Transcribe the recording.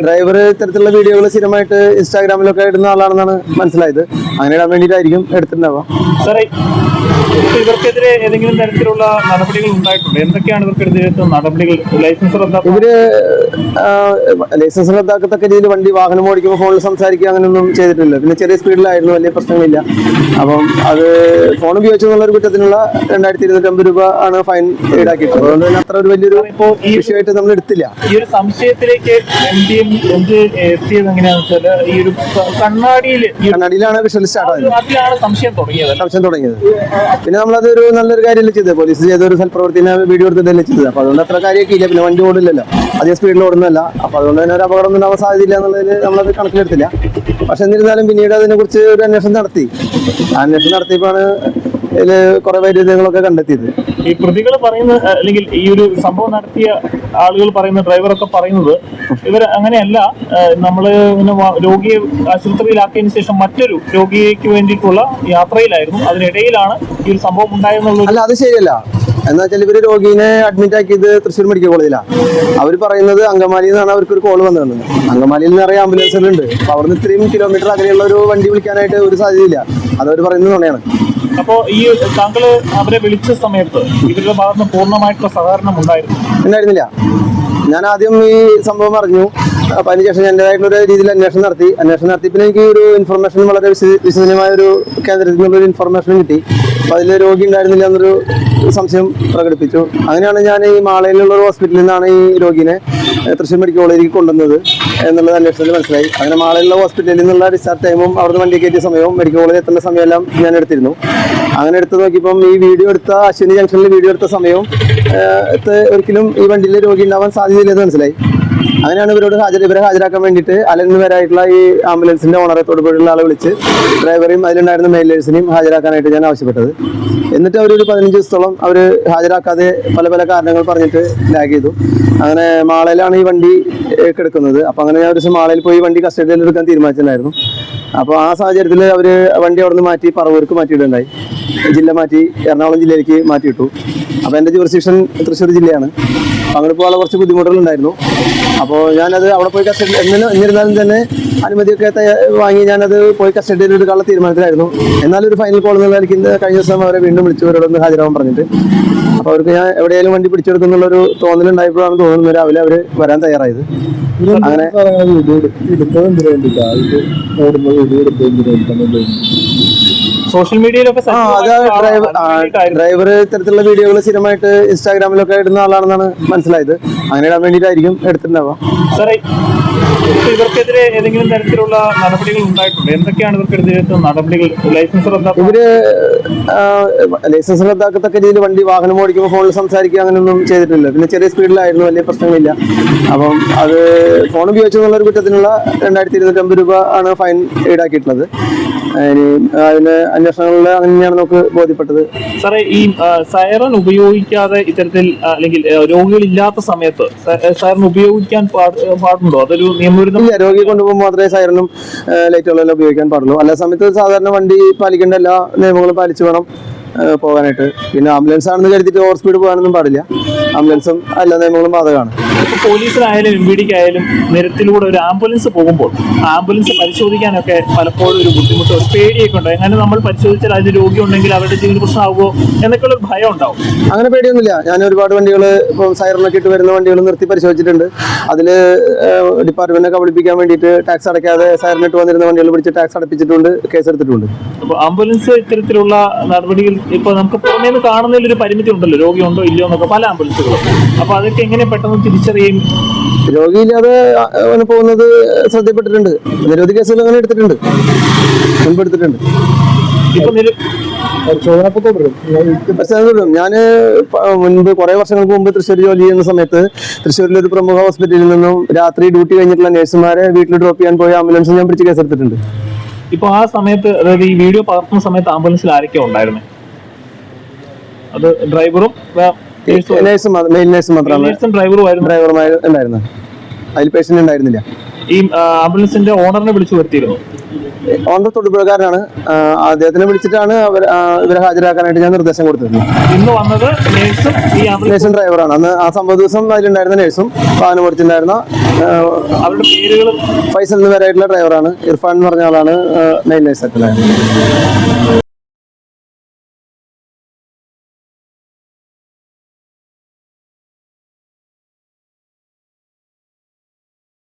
Driver ഇത്തരത്തിലുള്ള വീഡിയോകൾ സ്ഥിരമായിട്ട് ഇൻസ്റ്റാഗ്രാമിലൊക്കെ ഇടുന്ന ആളാണെന്നാണ് മനസ്സിലായത്. അങ്ങനെ ഇടാൻ വേണ്ടിയിട്ടായിരിക്കും എടുത്തിട്ടുണ്ടാവുക. ഇവർക്കെതിരെ ഏതെങ്കിലും തരത്തിലുള്ള നടപടികൾ ഉണ്ടായിട്ടുണ്ട്? എന്തൊക്കെയാണ് ഇവർക്കെതിരെ നടപടികൾ? ലൈസൻസ് ലൈസൻസ് റദ്ദാക്കത്തക്ക രീതിയിൽ വണ്ടി വാഹനം ഓടിക്കുമ്പോൾ ഫോണിൽ സംസാരിക്കുക അങ്ങനെയൊന്നും ചെയ്തിട്ടില്ല. പിന്നെ ചെറിയ സ്പീഡിലായിരുന്നു, വലിയ പ്രശ്നങ്ങളില്ല. അപ്പം അത് ഫോൺ ഉപയോഗിച്ചു എന്നുള്ളൊരു കുറ്റത്തിനുള്ള 2250 രൂപ ആണ് ഫൈൻ ഈടാക്കിയിട്ട്. അതുകൊണ്ട് തന്നെ അത്ര ഒരു വലിയൊരു വിഷയമായിട്ട് നമ്മൾ എടുത്തില്ല. ഈ ഒരു സംശയത്തിലേക്ക് എത്തിയത് എങ്ങനെയാണെന്ന് വെച്ചാൽ ഈ ഒരു കണ്ണാടിയിലാണ് വിഷ്വൽ സ്റ്റാർട്ട് ആയത്. അതിലാണ് സംശയം തുടങ്ങിയത്. പിന്നെ നമ്മളത് ഒരു നല്ലൊരു കാര്യമല്ലേ ചെയ്തത്. പോലീസ് ചെയ്ത ഒരു സൽപ്രവർത്തിനെ വീഡിയോ എടുത്തിട്ടല്ലേ ചെയ്തത്. അപ്പൊ അതുകൊണ്ട് അത്ര കാര്യമൊക്കെ ഇല്ല. പിന്നെ വണ്ടി ഓടില്ലല്ലോ, അധികം സ്പീഡിൽ ഓടുന്നല്ല. അപ്പൊ അതുകൊണ്ട് തന്നെ ഒരു അപകടം ഉണ്ടാവാൻ സാധ്യതയില്ല എന്നുള്ളതിൽ നമ്മളത് കണക്കിലെടുത്തില്ല. പക്ഷെ എന്നിരുന്നാലും പിന്നീട് അതിനെ കുറിച്ച് ഒരു അന്വേഷണം നടത്തി. അന്വേഷണം നടത്തിയപ്പോഴാണ് ഇതില് കുറെ വൈരുദ്ധ്യങ്ങളൊക്കെ കണ്ടെത്തിയത്. ഈ പ്രതികൾ പറയുന്ന, അല്ലെങ്കിൽ ഈ ഒരു സംഭവം നടത്തിയ ആളുകൾ പറയുന്ന, ഡ്രൈവറൊക്കെ പറയുന്നത് ഇവർ അങ്ങനെയല്ല, നമ്മള് രോഗിയെ ആശുപത്രിയിലാക്കിയതിനു ശേഷം മറ്റൊരു രോഗിക്ക് വേണ്ടിയിട്ടുള്ള യാത്രയിലായിരുന്നു, അതിനിടയിലാണ് ഈ ഒരു സംഭവം ഉണ്ടായെന്നുള്ളത്. അല്ല, അത് ശരിയല്ല. എന്താ വെച്ചാൽ ഇവര് രോഗീനെ അഡ്മിറ്റ് ആക്കിയത് തൃശ്ശൂർ മെഡിക്കൽ കോളേജിലാണ്. അവർ പറയുന്നത് അങ്കമാലിയിൽ നിന്നാണ് അവർക്ക് ഒരു കോള് വന്നത്. അങ്കമാലിയിൽ നിറയെ ആംബുലൻസുകളുണ്ട്. അപ്പൊ അവിടുന്ന് ഇത്രയും കിലോമീറ്റർ അകലെയുള്ള ഒരു വണ്ടി വിളിക്കാനായിട്ട് ഒരു സാധ്യതയില്ല. അതവർ പറയുന്നത് തന്നെയാണ്. അപ്പോ ഈ താങ്കള് അവരെ വിളിച്ച സമയത്ത് ഇവരുടെ ഭാഗത്ത് പൂർണ്ണമായിട്ടുള്ള സഹകരണം ഉണ്ടായിരുന്നില്ല. ഞാൻ ആദ്യം ഈ സംഭവം അറിഞ്ഞു. അപ്പൊ അതിനുശേഷം എന്റേതായിട്ടുള്ള രീതിയിൽ അന്വേഷണം നടത്തി. പിന്നെ എനിക്ക് ഒരു ഇൻഫർമേഷൻ, വളരെ വിശ്വസനീയമായ ഒരു കേന്ദ്രത്തിൽ നിന്നുള്ളൊരു ഇൻഫർമേഷൻ കിട്ടി. അപ്പൊ അതിൽ രോഗി ഉണ്ടായിരുന്നില്ല എന്നൊരു സംശയം പ്രകടിപ്പിച്ചു. അങ്ങനെയാണ് ഞാൻ ഈ മാളയിലുള്ള ഒരു ഹോസ്പിറ്റലിൽ നിന്നാണ് ഈ രോഗിനെ തൃശ്ശൂർ മെഡിക്കൽ കോളേജിലേക്ക് കൊണ്ടുവന്നത് എന്നുള്ളത് അന്വേഷണത്തിൽ മനസ്സിലായി. അങ്ങനെ മാളയിലുള്ള ഹോസ്പിറ്റലിൽ നിന്നുള്ള ഡിസ്ചാർജ് ടൈമും അവിടുന്ന് വണ്ടി കയറ്റിയ സമയവും മെഡിക്കൽ കോളേജിൽ എത്തുന്ന സമയമെല്ലാം ഞാൻ എടുത്തിരുന്നു. അങ്ങനെ എടുത്ത് നോക്കിയപ്പം ഈ വീഡിയോ എടുത്ത അശ്വിനി ജംഗ്ഷനിൽ വീഡിയോ എടുത്ത സമയവും ഒരിക്കലും ഈ വണ്ടിയിൽ രോഗി ഉണ്ടാവാൻ സാധ്യതയില്ലെന്ന് മനസ്സിലായി. അങ്ങനെയാണ് ഇവരെ ഹാജരാക്കാൻ വേണ്ടിയിട്ട് അലന്നുവരായിട്ടുള്ള ഈ ആംബുലൻസിന്റെ ഓണറെ തൊടുപുഴയുള്ള ആളെ വിളിച്ച് ഡ്രൈവറെയും അതിലുണ്ടായിരുന്ന മെയിലേഴ്സിനെയും ഹാജരാക്കാനായിട്ട് ഞാൻ ആവശ്യപ്പെട്ടത്. എന്നിട്ട് അവരൊരു 15 ദിവസത്തോളം അവർ ഹാജരാക്കാതെ പല കാരണങ്ങൾ പറഞ്ഞിട്ട് ലാഗ് ചെയ്തു. അങ്ങനെ മാളയിലാണ് ഈ വണ്ടി കിടക്കുന്നത്. അപ്പം അങ്ങനെ ഞാൻ ഒരു ദിവസം മാളയിൽ പോയി വണ്ടി കസ്റ്റഡിയിൽ എടുക്കാൻ തീരുമാനിച്ചിട്ടുണ്ടായിരുന്നു. അപ്പോൾ ആ സാഹചര്യത്തിൽ അവർ വണ്ടി അവിടെ നിന്ന് മാറ്റി പറവൂർക്ക് മാറ്റിയിട്ടുണ്ടായി. ജില്ല മാറ്റി എറണാകുളം ജില്ലയിലേക്ക് മാറ്റിയിട്ടു. അപ്പോൾ എൻ്റെ ജുറിസ്ഡിക്ഷൻ തൃശ്ശൂർ ജില്ലയാണ്. അപ്പം അങ്ങനെ പോകാനുള്ള കുറച്ച് ബുദ്ധിമുട്ടുകളുണ്ടായിരുന്നു. അപ്പോൾ ഞാനത് അവിടെ പോയി കസ്റ്റഡി എന്നിരുന്നാലും തന്നെ അനുമതിയൊക്കെ വാങ്ങി ഞാനത് പോയി കസ്റ്റഡിയിൽ എടുക്കാനുള്ള തീരുമാനത്തിലായിരുന്നു. എന്നാലും ഒരു ഫൈനൽ കോൾ എന്നുള്ള എനിക്ക് കഴിഞ്ഞ ദിവസം അവരെ വീണ്ടും വിളിച്ചു, അവരോടൊന്ന് ഹാജരാവാൻ പറഞ്ഞിട്ട്. അപ്പോൾ അവർക്ക് ഞാൻ എവിടെയെങ്കിലും വണ്ടി പിടിച്ചെടുക്കുന്നുള്ളൊരു തോന്നലുണ്ടായപ്പോഴാണ് തോന്നുന്നത് രാവിലെ അവർ വരാൻ തയ്യാറായത്. അങ്ങനെ സോഷ്യൽ മീഡിയയിലൊക്കെ ഡ്രൈവർ ഇത്തരത്തിലുള്ള വീഡിയോകൾ സ്ഥിരമായിട്ട് ഇൻസ്റ്റാഗ്രാമിലൊക്കെ ഇടുന്ന ആളാണെന്നാണ് മനസ്സിലായത്. അങ്ങനെ ഇടാൻ വേണ്ടിയിട്ടായിരിക്കും എടുത്തിട്ടുണ്ടാവുക. സാറേ, ഇവർക്കെതിരെ ഏതെങ്കിലും തരത്തിലുള്ള നടപടികൾ ഉണ്ടായിട്ടുണ്ട്? എന്തൊക്കെയാണ് ഇവർക്കെതിരെ നടപടികൾ? ലൈസൻസ് റദ്ദാക്കത്തക്ക രീതിയിൽ വണ്ടി വാഹനം ഓടിക്കുമ്പോൾ ഫോണിൽ സംസാരിക്കുക അങ്ങനെയൊന്നും ചെയ്തിട്ടില്ല. പിന്നെ ചെറിയ സ്പീഡിലായിരുന്നു, വലിയ പ്രശ്നങ്ങളില്ല. അപ്പം അത് ഫോൺ ഉപയോഗിച്ചു എന്നുള്ളൊരു കുറ്റത്തിനുള്ള 2250 രൂപ ആണ് ഫൈൻ ഈടാക്കിയിട്ടുള്ളത്. ഇനി അതിന് അന്വേഷണങ്ങളിൽ അങ്ങനെയാണ് നമുക്ക് ബോധ്യപ്പെട്ടത്. സാറേ, ഈ സൈറൺ ഉപയോഗിക്കാതെ ഇത്തരത്തിൽ, അല്ലെങ്കിൽ രോഗികളില്ലാത്ത സമയത്ത് സൈറൺ ഉപയോഗിക്കാൻ പാടുണ്ടോ? അതൊരു നിയമവിരുദ്ധം? ഇല്ല, രോഗിയെ കൊണ്ടുപോകുമ്പോൾ മാത്രമേ സൈറനും ലൈറ്റുകളെല്ലാം ഉപയോഗിക്കാൻ പാടുള്ളൂ. അല്ല സമയത്ത് സാധാരണ വണ്ടി പാലിക്കേണ്ട എല്ലാ നിയമങ്ങളും പാലിച്ചു വേണം പോകാനായിട്ട്. പിന്നെ ആംബുലൻസ് ആണെന്ന് കരുതിയിട്ട് ഓവർ സ്പീഡ് പോകാനൊന്നും പാടില്ല. ആംബുലൻസും എല്ലാ നിയമങ്ങളും ബാധകമാണ്. ഇപ്പൊ പോലീസിനായാലും MVD ക്കായാലും നിരത്തിലൂടെ ഒരു ആംബുലൻസ് പോകുമ്പോൾ ആംബുലൻസ് പരിശോധിക്കാനൊക്കെ പലപ്പോഴും ഒരു ബുദ്ധിമുട്ടോ ഒരു പേടിയൊക്കെ ഉണ്ട്. എങ്ങനെ നമ്മൾ പരിശോധിച്ചാൽ അതിന് രോഗി ഉണ്ടെങ്കിൽ അവരുടെ ജീവന പ്രശ്നമാകുമോ എന്നൊക്കെയുള്ള ഒരു ഭയം ഉണ്ടാവും. അങ്ങനെ പേടിയൊന്നുമില്ല. ഞാൻ ഒരുപാട് വണ്ടികൾ ഇപ്പോൾ സൈറനൊക്കെ ഇട്ട് വരുന്ന വണ്ടികൾ നിർത്തി പരിശോധിച്ചിട്ടുണ്ട്. അതിൽ ഡിപ്പാർട്ട്മെന്റിനെ കബളിപ്പിക്കാൻ വേണ്ടിയിട്ട് ടാക്സ് അടയ്ക്കാതെ സൈറനിട്ട് വന്നിരുന്ന വണ്ടികൾ പിടിച്ച് ടാക്സ് അടപ്പിച്ചിട്ടുണ്ട്, കേസെടുത്തിട്ടുണ്ട്. അപ്പോൾ ആംബുലൻസ് ഇത്തരത്തിലുള്ള നടപടികൾ ഇപ്പൊ നമുക്ക് പുറമേ നിന്ന് കാണുന്നതിൽ ഒരു പരിമിതി ഉണ്ടല്ലോ, രോഗി ഉണ്ടോ ഇല്ലയോ എന്നൊക്കെ പല ആംബുലൻസുകളും. അപ്പൊ അതൊക്കെ എങ്ങനെ പെട്ടെന്ന് തിരിച്ചറിയും? രോഗിയില്ലാതെ പോകുന്നത് ശ്രദ്ധപ്പെട്ടിട്ടുണ്ട്. നിരവധി കേസുകൾ അങ്ങനെ എടുത്തിട്ടുണ്ട്, മുൻപെടുത്തിട്ടുണ്ട്. ഞാൻ മുൻപ് കുറെ വർഷങ്ങൾക്ക് മുമ്പ് തൃശ്ശൂർ ജോലി ചെയ്യുന്ന സമയത്ത് തൃശ്ശൂരിലെ ഒരു പ്രമുഖ ഹോസ്പിറ്റലിൽ നിന്നും രാത്രി ഡ്യൂട്ടി കഴിഞ്ഞിട്ടുള്ള നഴ്സുമാരെ വീട്ടിൽ ഡ്രോപ്പ് ചെയ്യാൻ പോയ ആംബുലൻസ് ഞാൻ പിടിച്ച് കേസെടുത്തിട്ടുണ്ട്. ഇപ്പൊ ആ സമയത്ത്, അതായത് ഈ വീഡിയോ പകർത്തുന്ന സമയത്ത് ആംബുലൻസിൽ ആരൊക്കെയാണ് ഉണ്ടായിരുന്നത്? അത് ഡ്രൈവറും മെയിൽ നേഴ്സും മാത്രമാണ്. ഡ്രൈവറുമായിരുന്നു. അതിൽ പേഷ്യന്റ് ഉണ്ടായിരുന്നില്ല. ഈ ആംബുലൻസിന്റെ ഓണറിനെ വിളിച്ചു വരുത്തിയിരുന്നു. ഓണർ തൊടുപുഴക്കാരനാണ്. അദ്ദേഹത്തിനെ വിളിച്ചിട്ടാണ് ഇവരെ ഹാജരാക്കാനായിട്ട് ഞാൻ നിർദ്ദേശം കൊടുത്തിരുന്നത്. ഇന്ന് വന്നത് നേഴ്സും ഈ നേഴ്സും ഡ്രൈവറാണ്. അന്ന് ആ സംഭവ ദിവസം അതിലുണ്ടായിരുന്ന നേഴ്സും വാഹനം ഓടിച്ചിട്ടുണ്ടായിരുന്ന അവരുടെ പേരുകൾ ഫൈസൽ എന്ന് പേരായിട്ടുള്ള ഡ്രൈവറാണ്. ഇർഫാൻ എന്ന് പറഞ്ഞ ആളാണ് മെയിൻ നേഴ്സ് ആയിട്ടുള്ളത്.